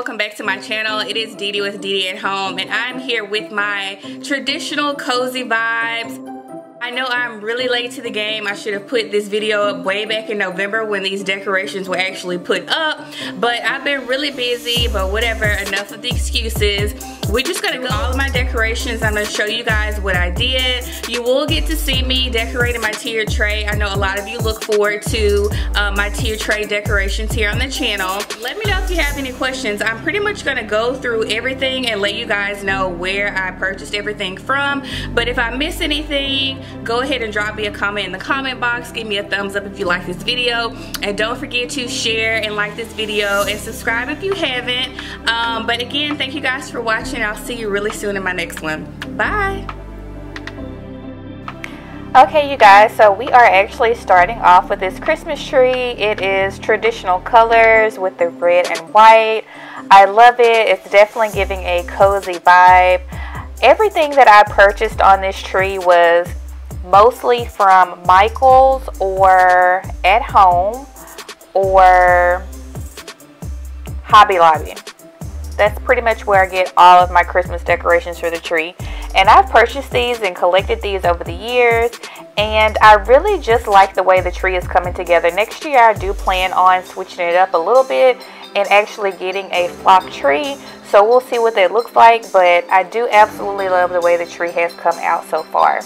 welcome back to my channel. It is Dee Dee with Dee Dee at Home, and I'm here with my traditional cozy vibes. I know I'm really late to the game. I should have put this video up way back in November when these decorations were actually put up, but I've been really busy, but whatever, enough of the excuses. We're just gonna go all of my decorations. I'm gonna show you guys what I did. You will get to see me decorating my tiered tray. I know a lot of you look forward to my tiered tray decorations here on the channel. Let me know if you have any questions. I'm pretty much gonna go through everything and let you guys know where I purchased everything from. But if I miss anything, go ahead and drop me a comment in the comment box. Give me a thumbs up if you like this video. And don't forget to share and like this video and subscribe if you haven't. But again, thank you guys for watching. I'll see you really soon in my next one. Bye. Okay, you guys, so we are actually starting off with this Christmas tree. It is traditional colors with the red and white. I love it. It's definitely giving a cozy vibe. Everything that I purchased on this tree was mostly from Michael's or at home or Hobby Lobby. That's pretty much where I get all of my Christmas decorations for the tree. And I've purchased these and collected these over the years, and I really just like the way the tree is coming together. Next year I do plan on switching it up a little bit and actually getting a flock tree, so we'll see what that looks like. But I do absolutely love the way the tree has come out so far.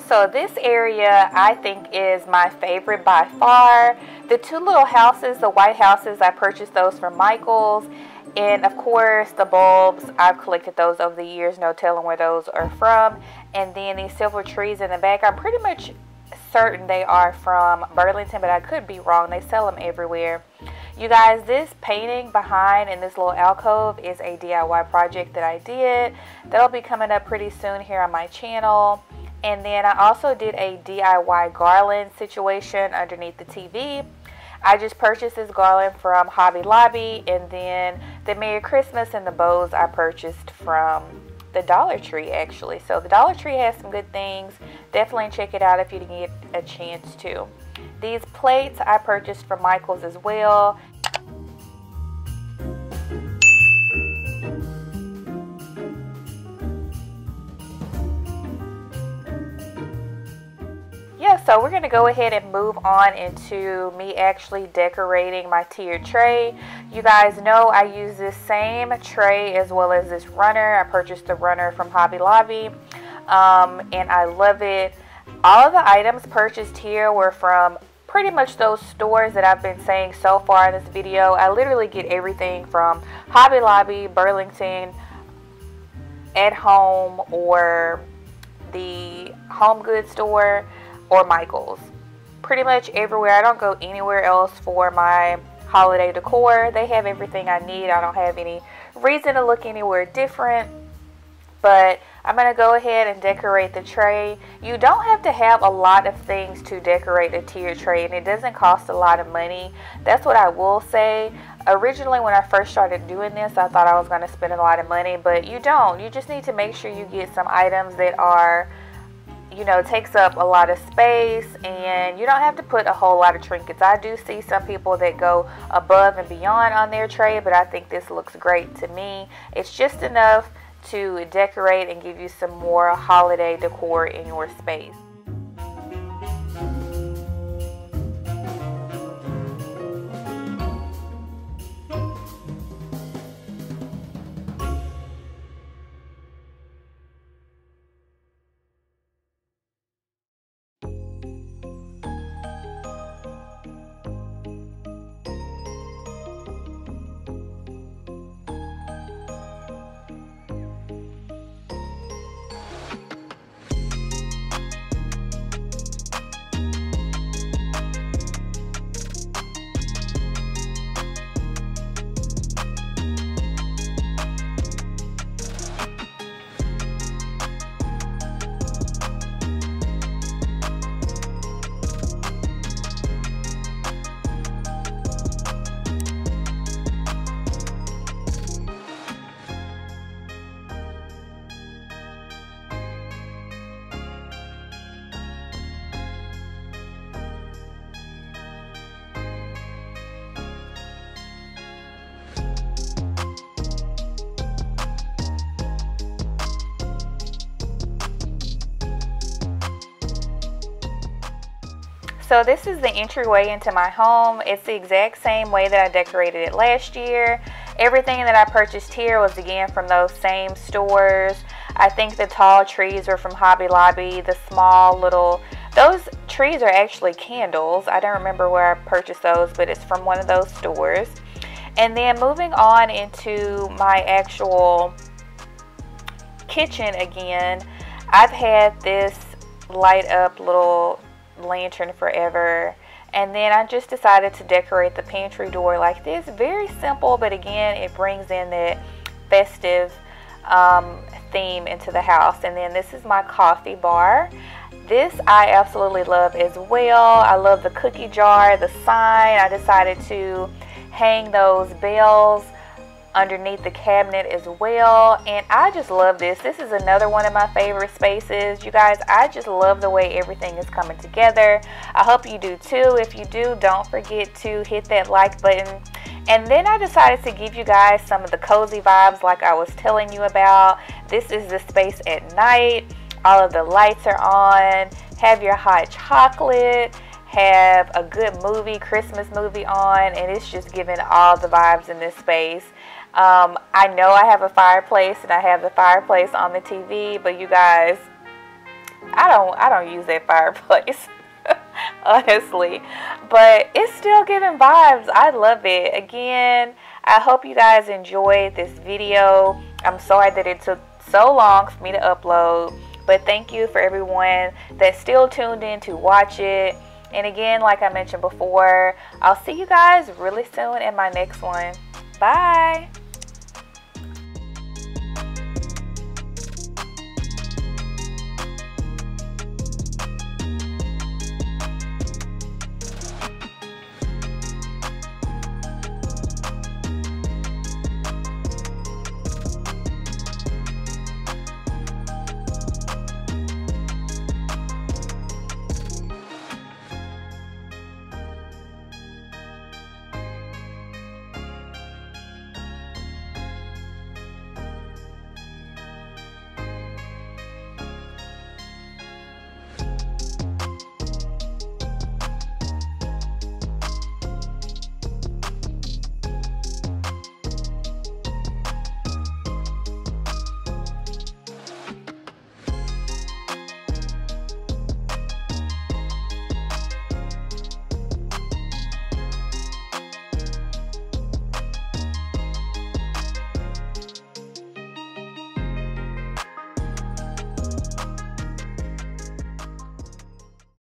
So this area I think is my favorite by far. The two little houses, the white houses, I purchased those from Michael's. And of course the bulbs, I've collected those over the years, no telling where those are from. And then these silver trees in the back, I'm pretty much certain they are from Burlington, but I could be wrong. They sell them everywhere. You guys, this painting behind in this little alcove is a DIY project that I did. That'll be coming up pretty soon here on my channel. And then I also did a DIY garland situation underneath the TV. I just purchased this garland from Hobby Lobby, and then the Merry Christmas and the bows I purchased from the Dollar Tree actually. So the Dollar Tree has some good things. Definitely check it out if you get a chance to. These plates I purchased from Michael's as well. So we're going to go ahead and move on into me actually decorating my tiered tray. You guys know I use this same tray as well as this runner. I purchased the runner from Hobby Lobby, and I love it. All of the items purchased here were from pretty much those stores that I've been saying so far in this video. I literally get everything from Hobby Lobby, Burlington, at home, or the home goods store, or Michael's. Pretty much everywhere. I don't go anywhere else for my holiday decor. They have everything I need. I don't have any reason to look anywhere different. But I'm going to go ahead and decorate the tray. You don't have to have a lot of things to decorate a tiered tray, and it doesn't cost a lot of money. That's what I will say. Originally when I first started doing this, I thought I was going to spend a lot of money, but you don't. You just need to make sure you get some items that are, you know, takes up a lot of space, and you don't have to put a whole lot of trinkets. I do see some people that go above and beyond on their tray, but I think this looks great to me. It's just enough to decorate and give you some more holiday decor in your space. So this is the entryway into my home. It's the exact same way that I decorated it last year. Everything that I purchased here was again from those same stores. I think the tall trees are from Hobby Lobby. The small little, those trees are actually candles. I don't remember where I purchased those, but it's from one of those stores. And then moving on into my actual kitchen again, I've had this light up little lantern forever, and then I just decided to decorate the pantry door like this. Very simple, but again, it brings in that festive theme into the house. And then this is my coffee bar. This I absolutely love as well. I love the cookie jar, the sign. I decided to hang those bells underneath the cabinet as well, and I just love this. This is another one of my favorite spaces. You guys, I just love the way everything is coming together. I hope you do too. If you do, don't forget to hit that like button. And then I decided to give you guys some of the cozy vibes like I was telling you about. This is the space at night. All of the lights are on. Have your hot chocolate. Have a good movie, Christmas movie on, and it's just giving all the vibes in this space. I know I have a fireplace, and I have the fireplace on the TV, but you guys, I don't use that fireplace honestly, but it's still giving vibes. I love it. Again, I hope you guys enjoyed this video. I'm sorry that it took so long for me to upload, but thank you for everyone that's still tuned in to watch it. And again, like I mentioned before, I'll see you guys really soon in my next one. Bye.